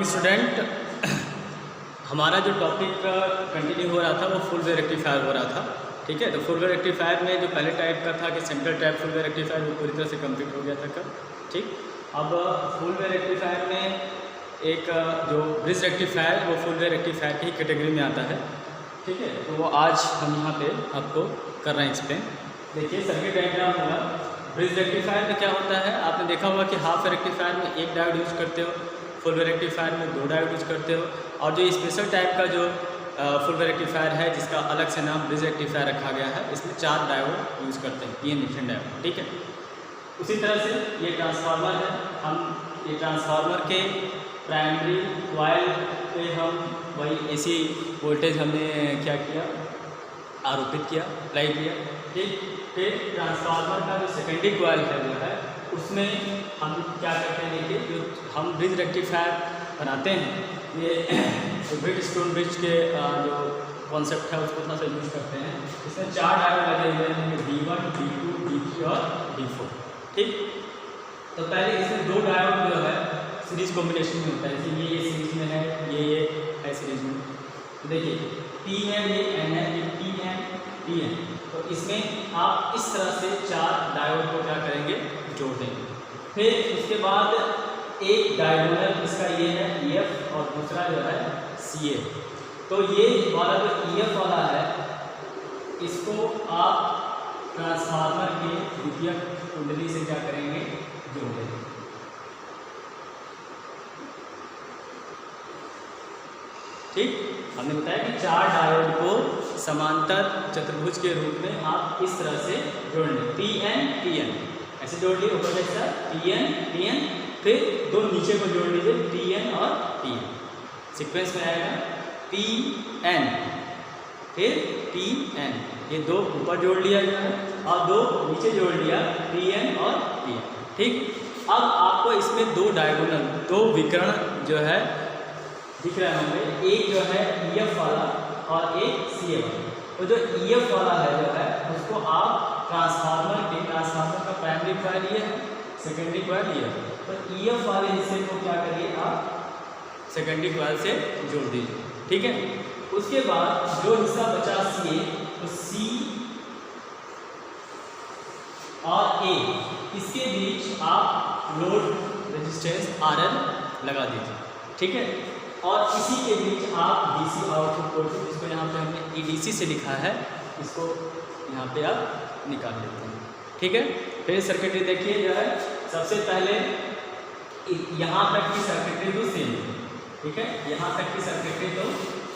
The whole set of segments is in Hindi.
Morning student. हमारा जो टॉपिक कंटिन्यू हो रहा था वो फुल वेव रेक्टिफायर हो रहा था। ठीक है, तो फुल वेव रेक्टिफायर में जो पहले टाइप का था कि central type full wave rectifier वो पूरी तरह से कंप्लीट हो गया था कल। ठीक, अब फुल वेव रेक्टिफायर में एक जो ब्रिज रेक्टिफायर वो फुल वेव रेक्टिफायर की कैटेगरी में आता है। ठीक है, तो वो आज हम यहाँ पे आपको कर रहे हैं एक्सप्लेन। देखिए सर्किट डायग्राम होगा। ब्रिज रेक्टिफायर में क्या होता है, आपने देखा होगा कि हाफ वेव रेक्टिफायर में एक डायोड यूज करते हो, फुल वेव रेक्टिफायर में दो डायोड यूज करते हो, और जो स्पेशल टाइप का जो फुल वेव रेक्टिफायर है जिसका अलग से नाम ब्रिज रेक्टिफायर रखा गया है, इसमें 4 डायोड यूज करते हैं, पीएन जंक्शन डायोड। ठीक है, उसी तरह से ये ट्रांसफार्मर है। हम ये ट्रांसफार्मर के प्राइमरी कॉइल पे हम वही एसी वोल्टेज हमने क्या किया, आरोपित किया, अप्लाई किया। ठीक, फिर ट्रांसफार्मर का जो सेकेंडरी कॉइल है जो है उसमें हम क्या करते हैं, देखिए जो हम ब्रिज रेक्टिफायर बनाते हैं, ये तो ब्रिज स्टोन ब्रिज के जो कॉन्सेप्ट है उसको थोड़ा सा यूज करते हैं। इसमें 4 डायोड लगे हुए हैं, D1, D2, D3 और D4। ठीक, तो पहले इसमें 2 डायोड जो है सीरीज कॉम्बिनेशन में होता है, जैसे ये सीरीज में है, ये है सीरीज में। तो देखिए P है, ये N है, ये P है, P है। तो इसमें आप इस तरह से 4 डायोड को क्या करेंगे, जोड़ देंगे। फिर उसके बाद एक डायगोनल इसका ये है EF और दूसरा जो है CA। तो ये वाला जो EF वाला है इसको आप ट्रांसफार्मर के द्वितीयक कुंडली से क्या करेंगे, जोड़ देंगे। ठीक, हमने बताया कि 4 डायोड को समांतर चतुर्भुज के रूप में आप इस तरह से जोड़ लें, PN ऐसे जोड़ लिए ऊपर जैसा PN, फिर 2 नीचे को जोड़ लीजिए PN और PN, सीक्वेंस में आएगा PN फिर PN, ये 2 ऊपर जोड़ लिया गया है और 2 नीचे जोड़ लिया PN और PN। ठीक, अब आपको इसमें 2 डायगोनल 2 विकर्ण जो है दिख रहे होंगे, एक जो है EF वाला और एक CA वाला। तो जो EF वाला है जो है उसको आप ट्रांसफार्मर का प्राइमरी कॉइल ये है, सेकेंडरी कॉइल ये है। तो EF वाले हिस्से को क्या करिए, आप सेकेंडरी कॉइल से जोड़ दीजिए। ठीक है, उसके बाद जो हिस्सा बचा CA, तो C और A इसके बीच आप लोड रेजिस्टेंस RL लगा दीजिए। ठीक है, और इसी के बीच आप DC आउटपुट वोल्टेज, जिसको यहाँ पे हमने EDC से लिखा है, इसको यहाँ पे आप निकाल लेते हैं। ठीक है, फिर सर्किटरी देखिए जो है सबसे पहले यहाँ तक की सर्किटरी तो सेम है। ठीक है, यहाँ तक की सर्किटरी तो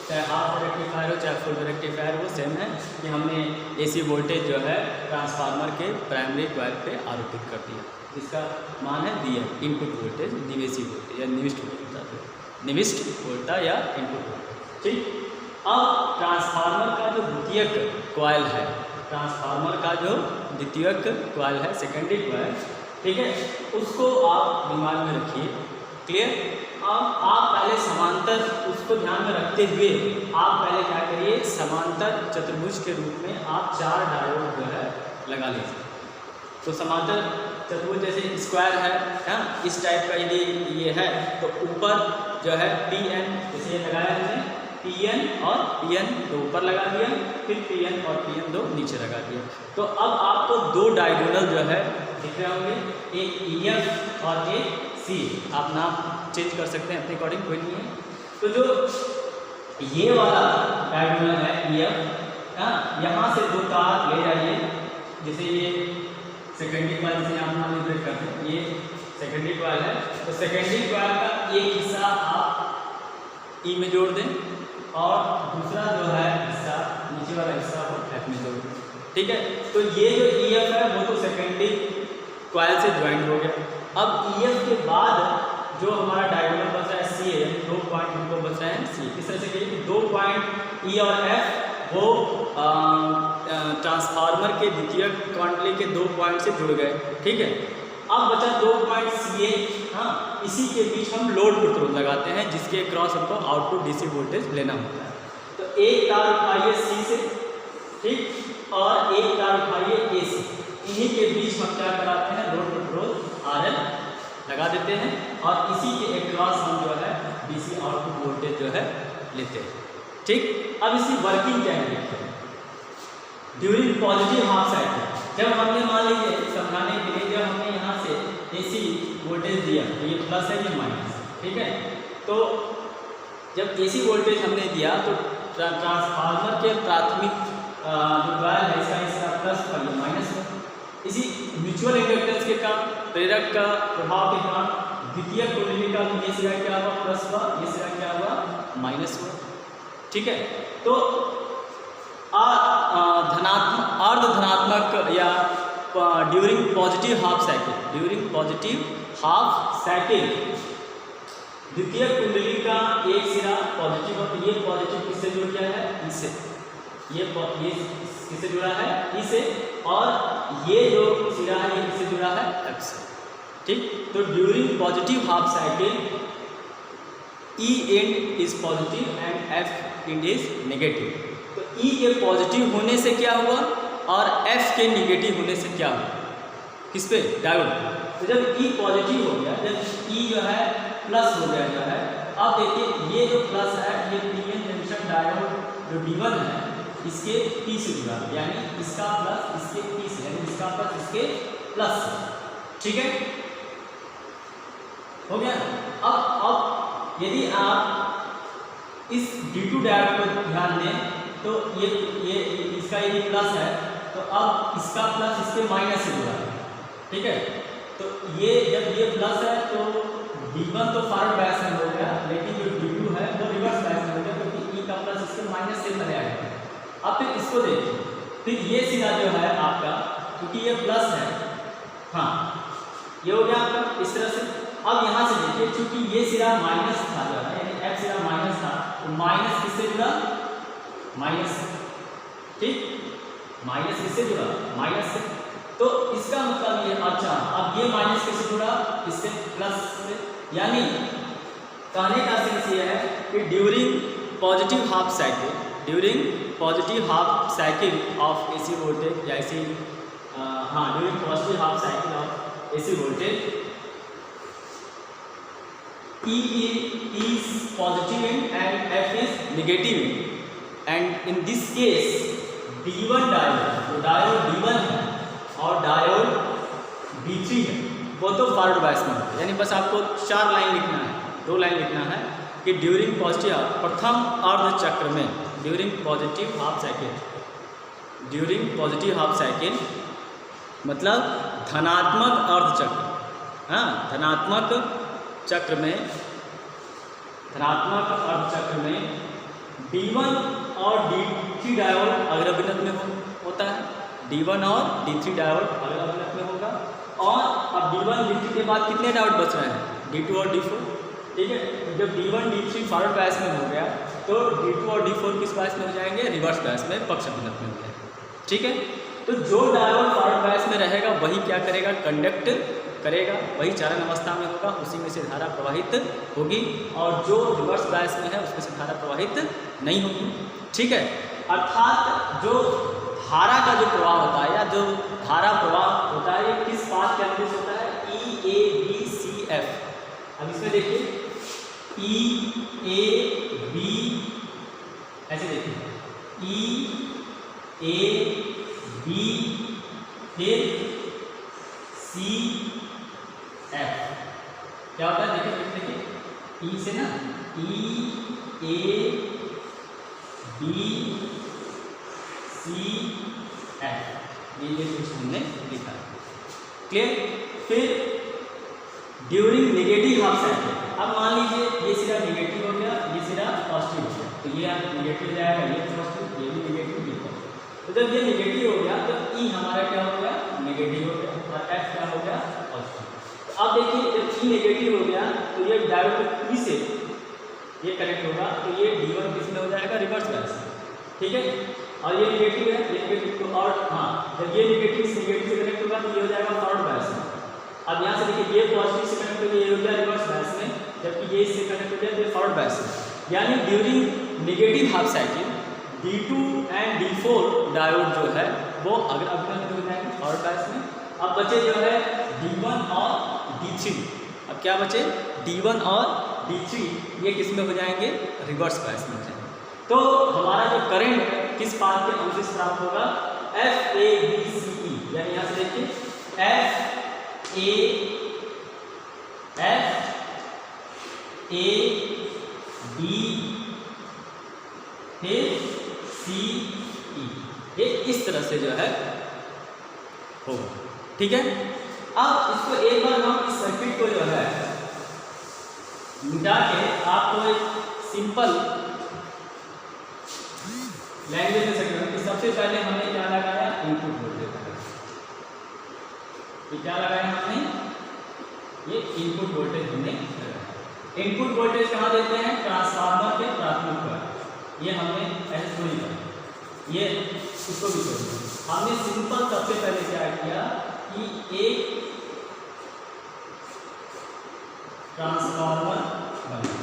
चाहे हाफ रेक्टिफायर हो चाहे फुल रेक्टिफायर वो सेम है कि हमने AC वोल्टेज जो है ट्रांसफार्मर के प्राइमरी कॉइल पे आरोपित कर दिया, जिसका मान है VF इनपुट वोल्टेज, निवेशी वोल्टेज या निविष्ट वोल्टा या इनपुट वोल्टेज। ठीक, अब ट्रांसफार्मर का जो द्वितीयक कॉइल है, सेकेंडरी कॉइल, ठीक है, उसको आप दिमाग में रखिए। क्लियर? अब आप पहले समांतर, उसको ध्यान में रखते हुए आप पहले क्या करिए, समांतर चतुर्भुज के रूप में आप 4 डायोड जो है लगा लीजिए। तो समांतर चतुर्भुज जैसे स्क्वायर है इस टाइप का यदि ये है तो ऊपर जो है PN, जैसे ये लगाया हमने PN और PN 2 ऊपर लगा दिया, फिर PN और PN 2 नीचे लगा दिया। तो अब आपको 2 डायगोनल जो है दिख रहे होंगे, एक EF और एक C। आप नाम चेंज कर सकते हैं अपने अकॉर्डिंग, कोई नहीं है। तो जो ये वाला डायगोनल है EF, यहाँ से 2 तार ले जाइए, जैसे ये सेकेंडरी कॉइल से आप नाम लिख करते हैं, ये सेकेंडरी कॉइल है, तो सेकेंडरी कॉइल का एक हिस्सा आप E में जोड़ दें और दूसरा जो है हिस्सा, नीचे वाला हिस्सा वो F में जोड़ दें। ठीक है, तो ये जो EF है वो तो सेकेंडरी कॉइल से ज्वाइन हो गया। अब EF के बाद जो हमारा डायगोनल बच रहा है CA, 2 पॉइंट हमको बच रहे हैं C। इस तरह से कहिए कि 2 पॉइंट E और F वो ट्रांसफार्मर के द्वितीयक कुंडली के 2 पॉइंट से जुड़ गए। ठीक है, अब बचा 2 पॉइंट CA, इसी के बीच हम लोड प्रतिरोध लगाते हैं जिसके क्रॉस हमको आउटपुट DC वोल्टेज लेना होता है। तो एक तार उठाइए C से, ठीक, और एक तार उठाइए A से, इन्हीं के बीच हम क्या कराते हैं, लोड प्रतिरोध RL लगा देते हैं और इसी के एक क्रॉस हम जो है DC वोल्टेज जो है लेते हैं। ठीक, अब इसकी वर्किंग क्या है देखते हैं। ड्यूरिंग पॉजिटिव हाफ साइकिल, जब हमने मान लीजिए समझाने के लिए, जब हमने यहाँ से AC वोल्टेज दिया तो ये प्लस है, ये माइनस, ठीक है। तो जब AC वोल्टेज हमने दिया तो ट्रांसफार्मर के प्राथमिक जो कॉइल है इसका प्लस पर ये माइनस है। इसी म्यूचुअल इंडक्टेंस के कारण, प्रेरक का प्रभाव के कारण द्वितीयक कुंडली का ये सिरा क्या हुआ प्लस हुआ, ये सिरा क्या हुआ माइनस हुआ, ठीक है। तो धनात्मक अर्ध धनात्मक या during positive half cycle, during positive half cycle द्वितीय कुंडली का एक सिरा पॉजिटिव है, तो ये पॉजिटिव किससे जुड़ गया है, इससे, ये किससे जुड़ा है, इससे, और ये जो सिरा है ये किससे जुड़ा है, F से, ठीक। तो during positive half cycle E and is positive and F and is negative. तो E के पॉजिटिव होने से क्या हुआ और F के नेगेटिव होने से क्या हुआ, किस पे, डायोड। तो जब E पॉजिटिव हो गया, जब E जो है प्लस हो गया जो है, अब देखिए ये जो प्लस है ये PN जंक्शन डायोड जो D1 है इसके P से जुड़ा, यानी इसका प्लस इसके P से, यानी इसका प्लस इसके प्लस से, ठीक है, हो गया। अब यदि आप इस D2 डायोड को ध्यान दें तो ये इसका यदि प्लस है तो अब इसका प्लस इसके माइनस से जुड़ा है, ठीक है। तो ये जब ये प्लस है तो D1 तो फॉरवर्ड बायस में हो गया, लेकिन जो D2 है वो रिवर्स बायस में हो गया, क्योंकि E का प्लस इसके माइनस से पहले आएगा। अब फिर इसको देखिए, फिर ये सिरा जो है आपका, क्योंकि ये प्लस है, हाँ ये हो गया आपका इस तरह से। अब यहाँ से देखिए, चूंकि ये सिरा माइनस था जो है, यानी F सिरा माइनस था, तो माइनस किससे जुड़ा, माइनस, ठीक, माइनस किससे जुड़ा, माइनस से। तो इसका मतलब ये, अच्छा अब ये माइनस किससे जुड़ा, इससे प्लस से, यानी कहने का सेंस ये है कि during positive half cycle, during positive half cycle of AC voltage या AC, हाँ during positive half cycle of AC voltage E is positive end and F is negative end, and in this case D1 diode, तो डायोड D1 है और डायोड D3 है, वो तो फॉरवर्ड बायस में है। यानी बस आपको 4 लाइन लिखना है, 2 लाइन लिखना है कि ड्यूरिंग पॉजिटिव प्रथम अर्ध चक्र में, during positive half cycle, during positive half cycle मतलब धनात्मक अर्ध चक्र, हाँ धनात्मक चक्र में, धनात्मक अर्ध चक्र में D1 और D3 डायोड अग्रभिन्नत में होता है, D1 और D3 डायोड अग्रभिन्नत में होगा। और अब D1 D3 के बाद कितने डायोड बच रहे हैं, D2 और D4, ठीक है। तो जब D1 D3 फॉरवर्ड बायस में हो गया तो D2 और D4 किस बायस में हो जाएंगे, रिवर्स बायस में, पक्ष अभिन्नत में हो जाएंगे, ठीक है। तो जो डायोड फॉरवर्ड बायस में रहेगा वही क्या करेगा, कंडक्ट करेगा, वही चालन अवस्था में होगा, उसी में से धारा प्रवाहित होगी, और जो रिवर्स बायस में है उसमें से धारा प्रवाहित नहीं होगी, ठीक है। अर्थात जो धारा का जो प्रवाह होता है या जो धारा प्रवाह होता है ये किस पाथ के अनुरूप होता है, E A B C F। अब इसमें देखिए E A B, ऐसे देखिए E A B फिर C F, क्या होता है देखिए, E से ना E A B C F, ये कुछ हमने लिखा, क्लियर। फिर ड्यूरिंग नेगेटिव हाफ साइकिल, अब मान लीजिए ये सिरा नेगेटिव हो गया, ये सिरा पॉजिटिव हो गया, तो ये नेगेटिव जाएगा, ये पॉजिटिव, ये भी नेगेटिव, ये पॉजिटिव। तो जब ये नेगेटिव हो गया तो E हमारा क्या हो गया, नेगेटिव हो गया, और F क्या हो गया, पॉजिटिव। अब देखिए जब E नेगेटिव हो गया तो ये डायोड E से ये कनेक्ट होगा, तो ये D1 किस में हो जाएगा, रिवर्स बायस, ठीक है। और ये नेगेटिव है, ये नेगेटिव, तो और हाँ जब ये नेगेटिव से कनेक्ट होगा तो ये हो जाएगा फॉरवर्ड बायस में। अब यहाँ से देखिए ये पॉजिटिव से कनेक्ट हो गया, ये हो गया रिवर्स बायस में, जबकि ये इससे कनेक्ट हो गया तो ये फॉरवर्ड बायस में। यानी during negative half cycle D2 and D4 diode जो है वो अगर अभिन्न हो जाएंगे फॉरवर्ड बायस में। अब बचे जो है D1 और D3, अब क्या बचे, D1 और D3 ये किस में हो जाएंगे, रिवर्स बायस में हो जाएंगे। तो हमारा जो करंट किस पाथ के अनुदिश प्राप्त होगा, FABCE, यानी यहाँ से देखिए FAB फिर CE, ये इस तरह से जो है होगा। ठीक है, अब इसको एक बार हम इस सर्किट को जो है मिटा के आपको एक सिंपल लैंग्वेज में समझाऊं कि सबसे पहले हमने क्या लगाया, इनपुट वोल्टेज लगाया। ये क्या लगाया हमने, ये इनपुट वोल्टेज हमने लगाया। इनपुट वोल्टेज कहाँ देते हैं, ट्रांसफार्मर के प्राथमिक पर। ये हमने ऐसे थोड़ी किया, ये इसको भी छोड़ दिया। हमने सिंपल सबसे पहले क्या किया कि एक ट्रांसफार्मर बनाया।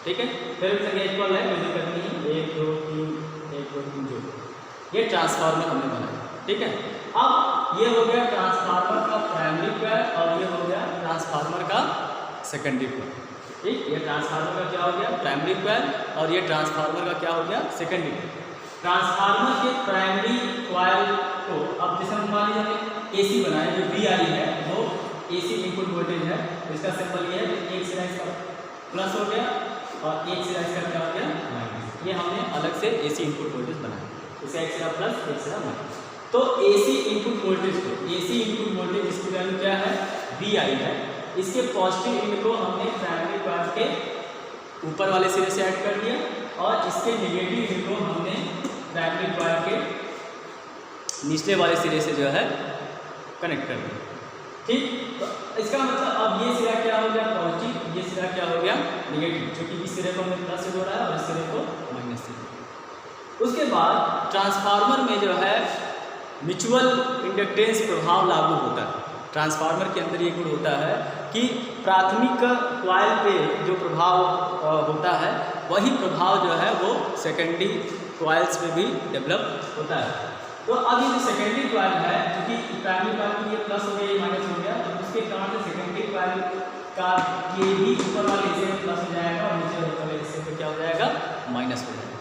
ठीक है, फिर संख्या इक्वल है, मुझे करनी है 1 2 3 1 2 3 जो ये ट्रांसफार्मर हमने बनाया। ठीक है, अब ये हो गया ट्रांसफार्मर का प्राइमरी कॉइल और ये हो गया ट्रांसफार्मर का सेकेंडरी कॉइल। ठीक, ये ट्रांसफार्मर का क्या हो गया, प्राइमरी कॉइल, और ये ट्रांसफार्मर का क्या हो गया, सेकेंडरी कॉइल। ट्रांसफार्मर के प्राइमरी कॉइल को अब जैसे हम मान लीजिए हमने AC बनाया, जो VI है वो AC इनपुट वोल्टेज है, इसका सिंबल ये है, एक सिरा इसका प्लस हो गया और एक सिरा इसका क्या हो गया, माइनस। ये हमने अलग से AC इनपुट वोल्टेज बनाया, इसका एक सिरा प्लस एक सिरा माइनस। तो AC इनपुट वोल्टेज को, AC इनपुट वोल्टेज इसकी वैल्यू क्या है, VI है। इसके पॉजिटिव एंड को हमने प्राइमरी कॉइल के ऊपर वाले सिरे से ऐड कर दिया और इसके नेगेटिव एंड को हमने प्राइमरी कॉइल के निचले वाले सिरे से जो है कनेक्ट कर दिया। ठीक, तो इसका मतलब अब ये सिरा क्या हो गया, पॉजिटिव, ये सिरा क्या हो गया, नेगेटिव, क्योंकि इस सिरे को हमने प्लस से जोड़ा है और इस सिरे को माइनस से। उसके बाद ट्रांसफार्मर में जो है म्यूचुअल इंडक्टेंस प्रभाव लागू होता है। ट्रांसफार्मर के अंदर ये गुण होता है कि प्राथमिक कॉइल पे जो प्रभाव होता है वही प्रभाव जो है वो सेकेंडरी कॉइल्स में भी डेवलप होता है। तो अब ये जो सेकेंडरी कॉइल है, क्योंकि प्राइमरी कॉइल में ये प्लस हो गया, ये माइनस हो गया, तो उसके कारण से सेकेंडरी कॉइल का ये भी ऊपर वाले हिस्से में प्लस हो जाएगा और नीचे वाले हिस्से में क्या हो जाएगा, माइनस हो जाएगा।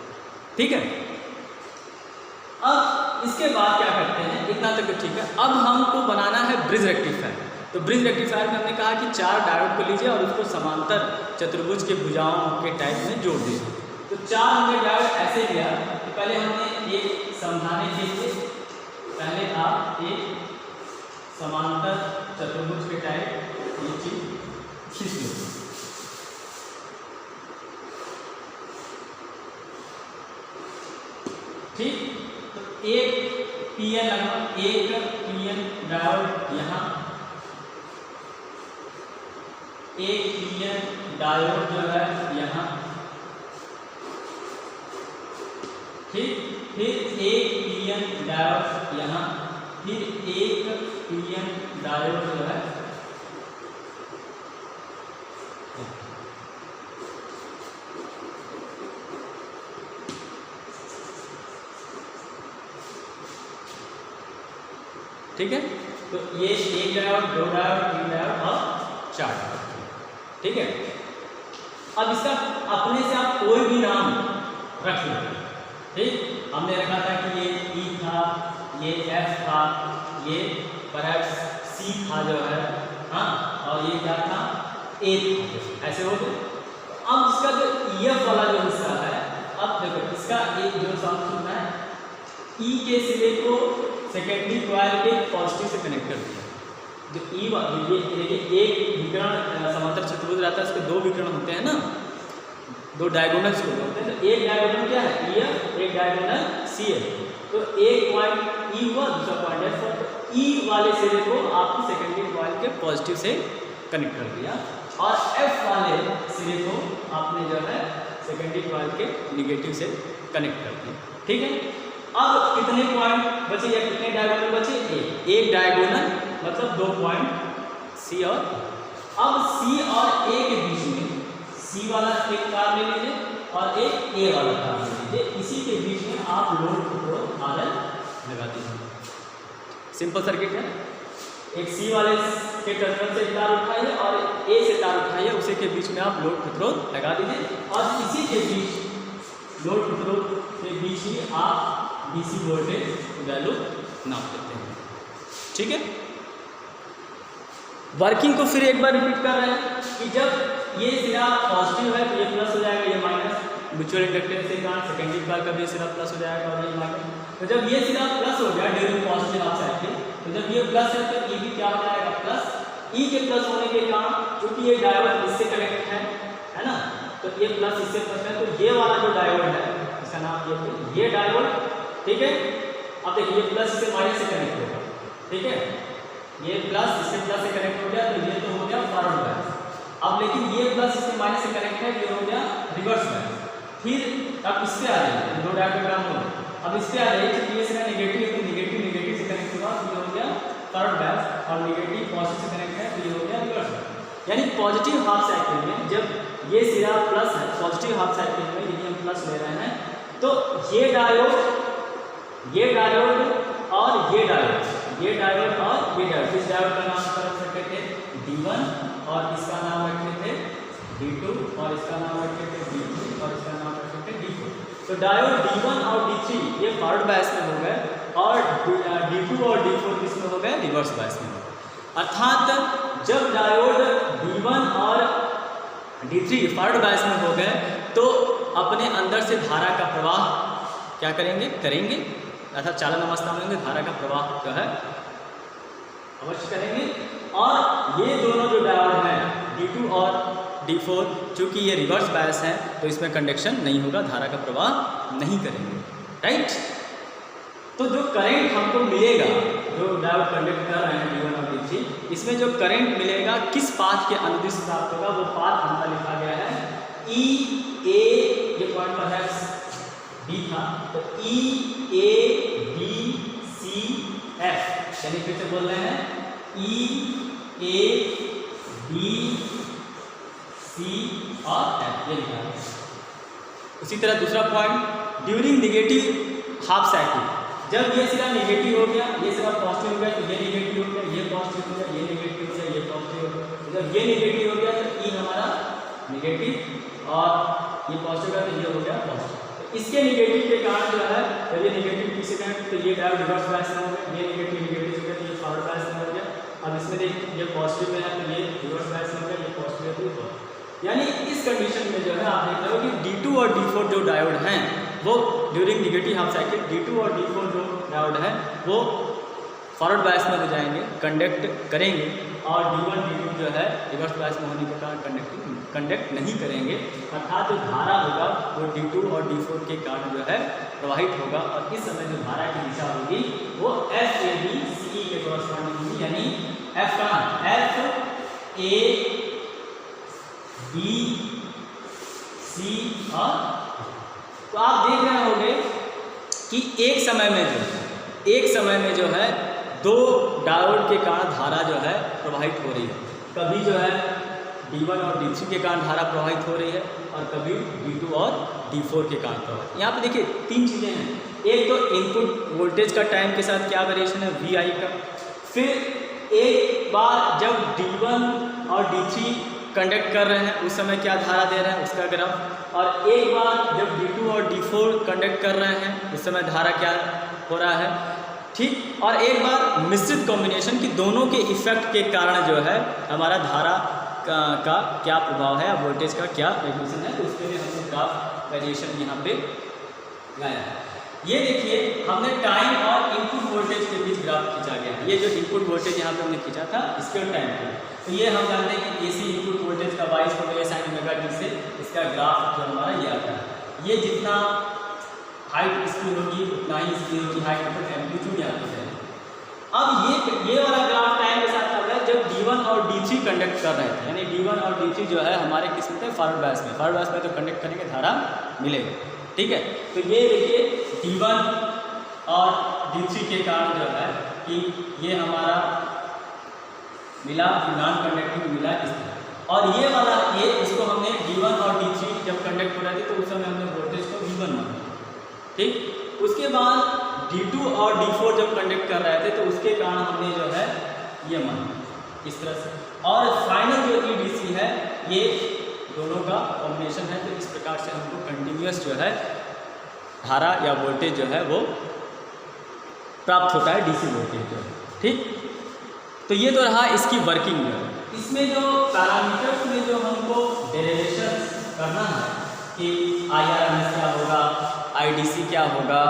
ठीक है, अब इसके बाद क्या करते हैं, इतना तक तो ठीक है। अब हमको बनाना है ब्रिज रेक्टिफायर। तो ब्रिज रेक्टिफायर में हमने कहा कि 4 डायोड को लीजिए और उसको समांतर चतुर्भुज के भुजाओं के टाइप में जोड़ दीजिए। तो 4 हमने डायोड ऐसे लिया कि पहले हमने एक समझाने के लिए पहले आप एक समांतर चतुर्भुज के टाइप ये चीज खींच लो। ठीक, तो एक PN लगा, एक PN डायोड यहाँ, एक PN डायोड जो है यहाँ। ठीक, फिर एक PN डायोड यहाँ, फिर एक PN डायोड जो है ठीक है। तो ये 1 डायोड, 2 डायोड, 3 डायोड और 4 डायोड। ठीक है, अब इसका अपने से आप कोई भी नाम रख सकते हैं। ठीक, हमने रखा था कि ये E था, ये F था, ये परहैप्स C था जो है, हाँ, और ये क्या था, A था, ऐसे हो गए। अब इसका जो EF वाला जो हिस्सा है, अब देखो इसका एक जो साउंड सुनना है, E के सिरे को सेकेंडरी कॉइल के पॉजिटिव से कनेक्ट कर दिया। जो E वाली देखिए एक विकर्ण समांतर चतुर्भुज रहता है, उसके 2 विकर्ण होते हैं ना, 2 डायगोनल्स होते हैं। तो एक डायगोनल क्या है, EF, एक डायगोनल CF। तो एक पॉइंट E हुआ, दूसरा पॉइंट F। तो E वाले सिरे को आपने सेकेंडरी कॉइल के पॉजिटिव से कनेक्ट कर दिया और F वाले सिरे को आपने जो है सेकेंडरी कॉइल के निगेटिव से कनेक्ट कर दिया। ठीक है, अब कितने पॉइंट बचे या कितने डायगोनल बचे, एक डायगोनल मतलब 2 पॉइंट C और अब C और A के बीच में C वाला एक तार ले लीजिए और एक A वाला तार ले लीजिए। इसी के बीच में आप लोड को RL लगा दीजिए। सिंपल सर्किट है। एक C वाले के टर्मिनल से तार उठाइए और ए से तार उठाइए, उसी के बीच में आप लोड प्रतिरोध लगा दीजिए और इसी के बीच लोड प्रतिरोध के बीच ही आप डीसी वोल्टेज वैल्यू नाप लेते हैं। ठीक है, वर्किंग को फिर एक बार रिपीट कर रहे हैं कि जब ये सिरा पॉजिटिव है तो ये प्लस हो जाएगा, ये माइनस म्यूचुअल इंडक्टेंस के कारण सेकेंडरी कॉइल का भी सिरा प्लस हो जाएगा और ये माइनस। तो जब ये सिरा प्लस हो गया ड्यूरिंग पॉजिटिव हाफ साइकिल, तो जब ये प्लस है तो ई भी क्या हो जाएगा प्लस। ई के प्लस होने के कारण क्योंकि ये डायोड इससे कनेक्ट है ना, तो ये प्लस इससे प्लस है, तो ये वाला जो डायोड है इसका नाम ये डायोड, ठीक है। अब देखिए ये प्लस से माइनस से कनेक्ट होगा, ठीक है, ये प्लस इससे प्लस से कनेक्ट हो गया, तो ये तो हो गया फॉरवर्ड बायस। अब लेकिन ये प्लस इससे माइनस से कनेक्ट है, ये हो गया रिवर्स बायस। फिर अब इस पे आ जाइए, दो डायग्राम हो, अब इस पे आ जाइए कि ये इसका नेगेटिव है तो नेगेटिव से कनेक्ट होगा, तो ये हो गया फॉरवर्ड बायस और नेगेटिव पॉजिटिव से कनेक्ट है तो ये हो गया रिवर्स बायस। यानी पॉजिटिव हाफ साइकिल में जब ये सिरा प्लस है, पॉजिटिव हाफ साइकिल में यदि हम प्लस ले रहे हैं तो ये डायोड और ये डायोड और ये डायोड, इस डायोड का नाम रख सकते थे D1 और इसका नाम रखते थे D2 और इसका नाम रखते थे D3 और इसका नाम रखते थे D4। तो डायोड D1 और D3 ये फॉरवर्ड बायस में हो गए और D2 और D4 किसमें हो गए, रिवर्स बायस में हो गए। अर्थात जब डायोड D1 और D3 फॉरवर्ड बायस में हो गए तो अपने अंदर से धारा का प्रवाह क्या करेंगे अर्थात चालन अवस्था में होंगे, धारा का प्रवाह जो है अवश्य करेंगे। और ये दोनों जो डायोड हैं D2 और D4 चूँकि ये रिवर्स बायस है तो इसमें कंडक्शन नहीं होगा, धारा का प्रवाह नहीं करेंगे, राइट। तो जो करंट हमको मिलेगा, जो डायोड कंडक्ट कर रहे हैं D1 और D3, इसमें जो करंट मिलेगा किस पाथ के अनुदिश प्राप्त होगा, वो पाथ हमारा लिखा गया है EA, ये पॉइंट पर है B था, तो EABCF, यानी फिर से बोल रहे हैं EABC और F, ये लिखा है। उसी तरह दूसरा point during negative half cycle, जब ये सिरा नेगेटिव हो गया, ये सिरा पॉजिटिव हो गया, तो ये नेगेटिव हो गया, ये पॉजिटिव हो गया, ये नेगेटिव हो गया, ये पॉजिटिव हो गया। जब ये नेगेटिव हो गया तो ई हमारा नेगेटिव और ये पॉजिटिव का तो ये हो गया पॉजिटिव। इसके नेगेटिव के कारण जो है जब ये नेगेटिव पी से कनेक्ट तो ये डायोड रिवर्स बायस में हो गया, ये नेगेटिव से कनेक्ट, ये फॉरवर्ड बायस में हो गया। अब इसमें देखिए ये पॉजिटिव में है तो ये रिवर्स बायस में हो गया, ये पॉजिटिव है तो ये पॉजिटिव। यानी इस कंडीशन में जो है आप देख रहे हो कि D2 और D4 जो डायोड हैं वो during negative half cycle D2 और D4 जो डायोड है वो फॉरवर्ड बायस में हो जाएंगे, कंडक्ट करेंगे, और D1 D2 जो है रिवर्स बायस में होने के कारण कंडक्ट नहीं करेंगे। अर्थात जो धारा होगा वो D2 और D4 के कारण जो है प्रवाहित होगा और इस समय जो धारा की दिशा होगी वो FABCE के कॉरस्पॉन्डिंग होगी, यानी F का FABC और तो आप देख रहे होंगे कि एक समय में जो है दो डायोड के कारण धारा जो है प्रवाहित हो रही है। कभी जो है D1 और D3 के कारण धारा प्रवाहित हो रही है और कभी D2 और D4 के कारण प्रवाहित। यहाँ पे देखिए तीन चीज़ें हैं, एक तो इनपुट वोल्टेज का टाइम के साथ क्या वेरिएशन है VI का, फिर एक बार जब D1 और D3 कंडक्ट कर रहे हैं उस समय क्या धारा दे रहे हैं उसका ग्राफ, और एक बार जब D2 और D4 कंडक्ट कर रहे हैं उस समय धारा क्या हो रहा है, ठीक। और एक बार मिश्रित कॉम्बिनेशन की दोनों के इफेक्ट के कारण जो है हमारा धारा का क्या प्रभाव है, वोल्टेज का क्या रेगुलेशन है, तो उसके लिए हमने ग्राफ वेरिएशन यहाँ पे लाया है। ये देखिए हमने टाइम और इनपुट वोल्टेज के बीच ग्राफ खींचा गया है। ये जो इनपुट वोल्टेज यहाँ पे हमने खींचा था इसके टाइम पे, तो ये हम जानते हैं कि AC इनपुट वोल्टेज का 22/sin⁻t से इसका ग्राफ जो हमारा ये आता है। ये जितना हाइट इसकी होगी उतना ही इसकी होगी हाइट, मतलब एम्पलीट्यूड यहाँ पे है। अब ये वाला ग्राफ टाइम के साथ चल रहा है जब D1 और D3 कंडक्ट कर रहे थे, यानी D1 और D3 जो है हमारे किस में थे, फॉरवर्ड बायस में। फॉरवर्ड बायस में तो कंडक्ट करेंगे धारा मिलेगा, ठीक है। तो ये देखिए D1 और D3 के कारण जो है कि ये हमारा मिला नॉन कंडक्टिंग मिला इस तरह, और ये वाला ये इसको हमने D1 और D3 जब कंडक्ट हो रहे थे तो उस समय हमने वोल्टेज को V1 माना, ठीक। उसके बाद D2 और D4 जब कंडक्ट कर रहे थे तो उसके कारण हमने जो है ये माना, इस तरह से। और फाइनल जो EDC है ये दोनों का कॉम्बिनेशन है। तो इस प्रकार से हमको कंटिन्यूस जो है धारा या वोल्टेज जो है वो प्राप्त होता है, DC वोल्टेज जो है। ठीक, तो ये तो रहा इसकी वर्किंग जो है। इसमें जो पैरामीटर्स में जो हमको डेरिवेशन करना है कि IRMS क्या होगा, IDC क्या होगा,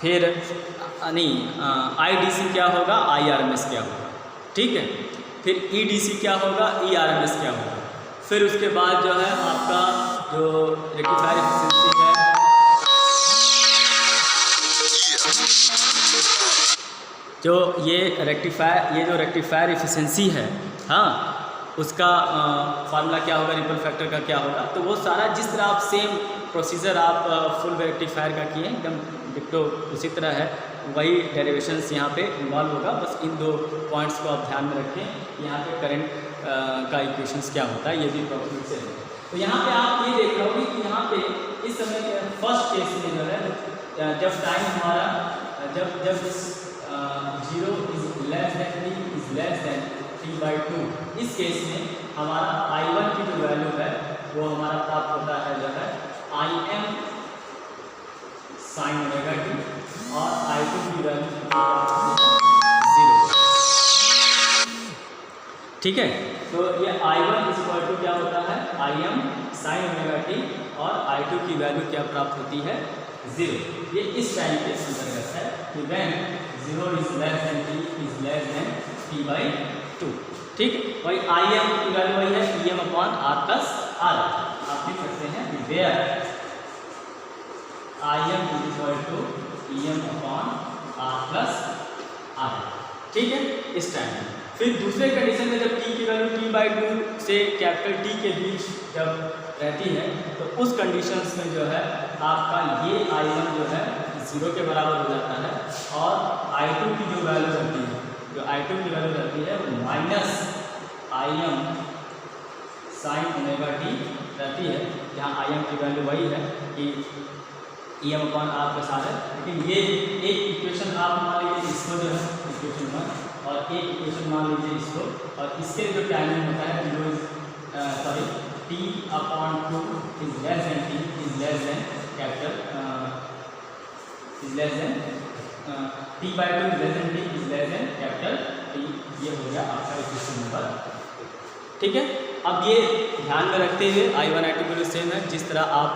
फिर नहीं IDC क्या होगा, IRMS क्या होगा, ठीक है, फिर EDC क्या होगा, ERMS क्या होगा, फिर उसके बाद जो है आपका जो रेक्टिफायर एफिशिएंसी है, जो ये जो रेक्टिफायर एफिशिएंसी है, हाँ, उसका फार्मूला क्या होगा, रिपल फैक्टर का क्या होगा। तो वो सारा जिस तरह आप सेम प्रोसीजर आप फुल वेव रेक्टिफायर का किए एकदम डिक्टो उसी तरह है, वही डेरिवेशंस यहाँ पे इन्वॉल्व होगा। बस इन दो पॉइंट्स को आप ध्यान में रखें। यहाँ पे करंट का इक्वेशंस क्या होता है ये भी प्रॉब्लम से है। तो यहाँ पे आप ये देख रहे हो कि यहाँ पे इस समय फर्स्ट केस में जो है जब टाइम हमारा जब 0 इज लेस देन t/2, इस केस में हमारा I1 की जो वैल्यू है वो हमारा प्राप्त होता है जो है Im sin ओमेगा t, और I2 की वैल्यू 0। ठीक है, तो ये I1 = क्या होता है, Im sin ओमेगा t, और I2 की वैल्यू क्या प्राप्त होती है, 0। ये इस टाइम के अंतर्गत है कि when 0 is less than t is less than t/2। ठीक, वही Im की वैल्यू वही है Em/r+r। आप लिख सकते हैं where Im = Em/r+r। ठीक है, इस टाइम में। फिर दूसरे कंडीशन में जब t की वैल्यू t/2 से कैपिटल T के बीच जब रहती है तो उस कंडीशंस में जो है आपका ये I1 जो है 0 के बराबर हो जाता है, और I2 की जो वैल्यू रहती है, जो I2 की वैल्यू रहती है वो -Im sin ओमेगा t रहती है, जहाँ Im की वैल्यू वही है कि Em/r+r है। लेकिन ये एक इक्वेशन आप मान लीजिए इसको जो है इक्वेशन 1, और एक इक्वेशन मान लीजिए इसको, और इसके जो टाइमिंग होता है t/2 is less than t is less than capital is less than t/2 is less than t is less than capital T। ये हो गया आपका इक्वेशन नंबर। ठीक है, अब ये ध्यान में रखते हुए I1 I2 बिल्कुल सेम है। जिस तरह आप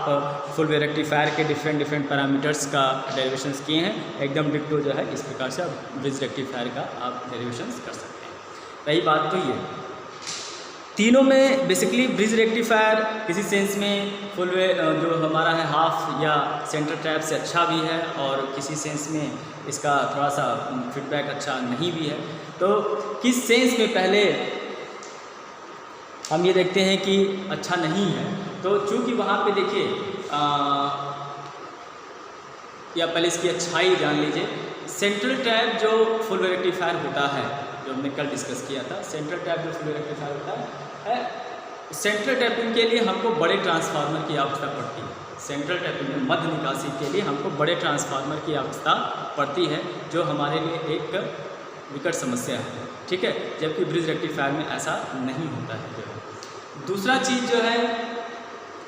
फुल वेव रेक्टिफायर के डिफरेंट पैरामीटर्स का डेरिवेशंस किए हैं, एकदम डिक्टो जो है इस प्रकार से आप ब्रिज रेक्टिफायर का आप डेरिवेशंस कर सकते हैं। रही बात तो ये तीनों में बेसिकली ब्रिज रेक्टिफायर किसी सेंस में फुल वे जो हमारा है हाफ या सेंटर ट्रैप से अच्छा भी है, और किसी सेंस में इसका थोड़ा सा फीडबैक अच्छा नहीं भी है। तो किस सेंस में पहले हम ये देखते हैं कि अच्छा नहीं है, तो चूँकि वहाँ पे देखिए या पहले इसकी अच्छाई जान लीजिए। सेंट्रल ट्रैप जो फुल वेव रेक्टिफायर होता है, जो हमने कल डिस्कस किया था, सेंट्रल टैप जो फुल वेव रेक्टिफायर होता है, सेंट्रल टैपिंग के लिए हमको बड़े ट्रांसफार्मर की आवश्यकता पड़ती है। सेंट्रल टैपिंग में मध्य निकासी के लिए हमको बड़े ट्रांसफार्मर की आवश्यकता पड़ती है, जो हमारे लिए एक विकट समस्या है। ठीक है, जबकि ब्रिज रेक्टिफायर में ऐसा नहीं होता है। जो दूसरा चीज़ जो है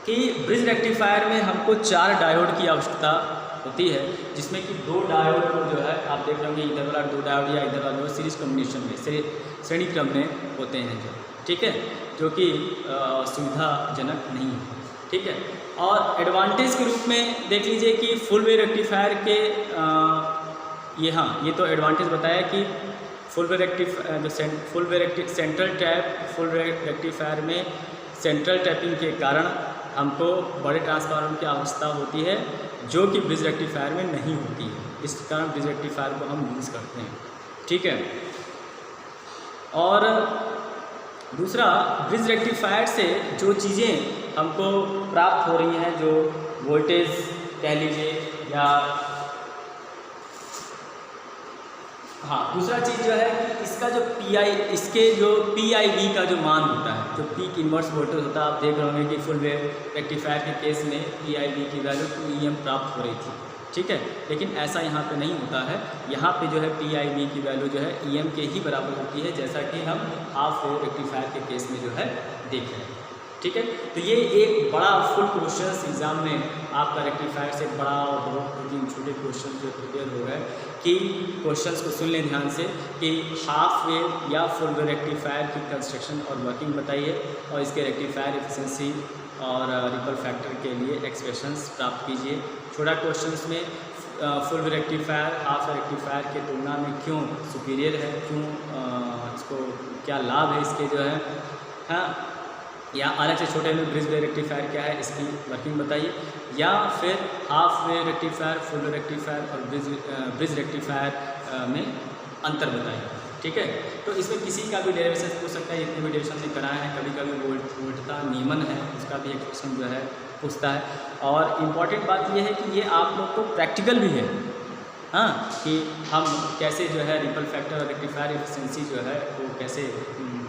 कि ब्रिज रेक्टिफायर में हमको 4 डायोड की आवश्यकता होती है, जिसमें कि 2 डायोड को जो है आप देख रहे होंगे, इधर वाला 2 डायोड या इधर वाला सीरीज कॉम्बिनेशन में श्रेणी क्रम में होते हैं जो, ठीक है, जो कि सुविधाजनक नहीं है। ठीक है, और एडवांटेज के रूप में देख लीजिए कि फुल वेव रेक्टिफायर के ये तो एडवांटेज बताया कि full wave central tap full wave rectifier में सेंट्रल टैपिंग के कारण हमको बड़े ट्रांसफार्मर की आवश्यकता होती है, जो कि ब्रिज रेक्टिफायर में नहीं होती है। इस कारण ब्रिज रेक्टिफायर को हम यूज़ करते हैं। ठीक है, और दूसरा ब्रिज रेक्टिफायर से जो चीज़ें हमको प्राप्त हो रही हैं, जो वोल्टेज कह लीजिए या दूसरा चीज़ जो है कि इसका जो इसके जो PIV का जो मान होता है, जो पीक इन्वर्स वोल्टेज होता है, आप देख रहे होंगे कि फुल वेव रेक्टिफायर के केस में PIV की वैल्यू 2 EM प्राप्त हो रही थी। ठीक है। लेकिन ऐसा यहाँ पे नहीं होता है, यहाँ पे जो है PIV की वैल्यू जो है EM के ही बराबर होती है, जैसा कि हम हाफ वेव रेक्टिफायर के केस में जो है देख रहे हैं, ठीक है। तो ये एक बड़ा फुल क्वेश्चंस एग्जाम में आपका रेक्टिफायर से बड़ा और बहुत 2-3 छोटे क्वेश्चन जो प्रिपेयर हो गए कि क्वेश्चंस को सुन लें ध्यान से कि हाफ वेव या फुल वेव रेक्टिफायर की कंस्ट्रक्शन और वर्किंग बताइए और इसके रेक्टिफायर एफिशिएंसी और रिपल फैक्टर के लिए एक्सप्रेशंस प्राप्त कीजिए। छोटा क्वेश्चंस में full wave rectifier half wave rectifier के तुलना में क्यों सुपीरियर है, क्यों इसको क्या लाभ है इसके जो है, हाँ, या अलग से छोटे में ब्रिज वेव रेक्टिफायर क्या है इसकी वर्किंग बताइए, या फिर half wave rectifier, full wave rectifier और ब्रिज रेक्टिफायर में अंतर बताइए, ठीक है। तो इसमें किसी का भी डेरिवेशन पूछ सकता है, इतने भी डेरिवेशन से कराए हैं, कभी कभी वोल्टता नियमन है उसका भी एक क्वेश्चन जो है पूछता है। और इम्पॉर्टेंट बात यह है कि ये आप लोग को प्रैक्टिकल भी है, हाँ, कि हम कैसे जो है रिपल फैक्टर और रेक्टिफायर एफिशिएंसी जो है वो कैसे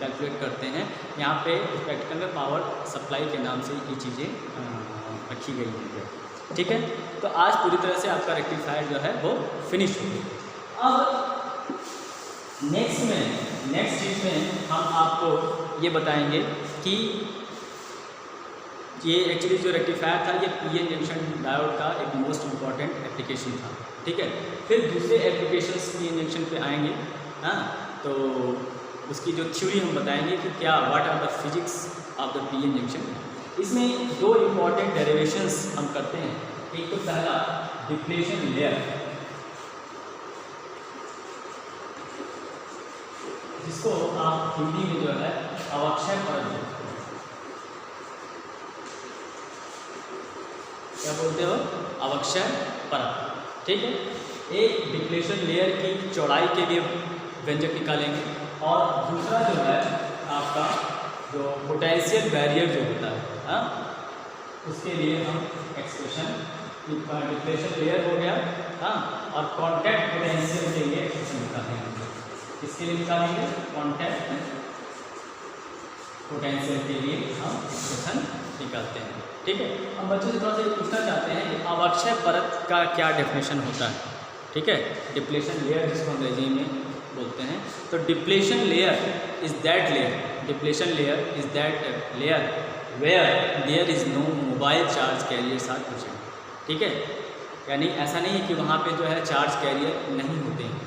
कैलकुलेट करते हैं। यहाँ पे प्रैक्टिकल में पावर सप्लाई के नाम से ये चीज़ें रखी गई हैं, ठीक है। तो आज पूरी तरह से आपका रेक्टिफायर जो है वो फिनिश हो गया। अब नेक्स्ट चीज़ में हम आपको ये बताएंगे कि ये एक्चुअली जो रेक्टिफायर था ये PN जंक्शन डायोड का एक मोस्ट इम्पॉर्टेंट एप्लीकेशन था, ठीक है। फिर दूसरे एप्लीकेशंस PN जंक्शन पे आएंगे, हाँ, तो उसकी जो थ्योरी हम बताएंगे कि क्या what are the physics of the PN junction. इसमें 2 इम्पॉर्टेंट डेरिवेशंस हम करते हैं। एक तो पहला डिप्लेशन लेयर, जिसको आप हिंदी में जो है अवक्षय परत बोलते हैं। क्या बोलते हो? अवक्षय परत, ठीक है। एक डिप्लेशन लेयर की चौड़ाई के लिए व्यंजक निकालेंगे और दूसरा जो है आपका जो पोटेंशियल बैरियर जो होता है, हाँ, उसके लिए हम एक्सप्रेशन डिप्लेशन लेयर हो गया, हाँ, और कॉन्टैक्ट पोटेंशियल के लिए एक्सप्रेशन निकालेंगे। किसके लिए निकालेंगे? कॉन्टैक्ट पोटेंशियल के लिए हम एक्सप्रेशन निकालते हैं, ठीक है। हम बच्चों से थोड़ा सा पूछना चाहते हैं कि अवक्षय परत का क्या डेफिनेशन होता है, ठीक है। डिप्लेशन लेयर जिसको अंग्रेजी में बोलते हैं, तो depletion layer is that layer, depletion layer is that layer where there is no mobile charge carriers are present, ठीक है। यानी ऐसा नहीं है कि वहाँ पे जो है चार्ज कैरियर नहीं होते हैं,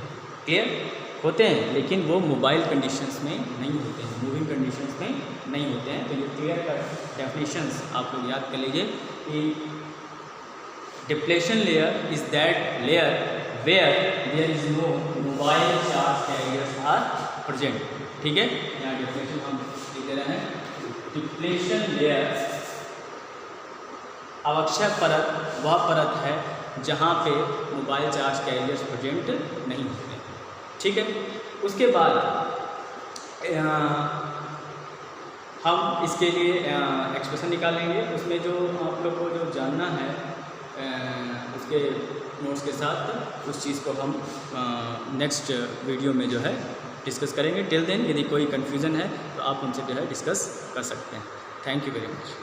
क्लियर, होते हैं, लेकिन वो मोबाइल कंडीशंस में नहीं होते हैं, मूविंग कंडीशंस में नहीं होते हैं। तो ये क्लियर का डेफिनेशंस आप लोग याद कर लीजिए कि depletion layer is that layer where there is no mobile charge carriers are present, ठीक है। यहाँ डेफिनेशन हम लिख दे रहे हैं। डिप्लेशन लेयर, अवक्षय परत वह परत है जहाँ पे मोबाइल चार्ज कैरियर्स प्रेजेंट नहीं होते, ठीक है। उसके बाद हम इसके लिए एक्सप्रेशन निकालेंगे। उसमें जो आप लोग को जो जानना है उसके नोट्स के साथ उस चीज़ को हम नेक्स्ट वीडियो में जो है डिस्कस करेंगे। टिल देन यदि कोई कन्फ्यूज़न है तो आप उनसे जो है डिस्कस कर सकते हैं। Thank you very much.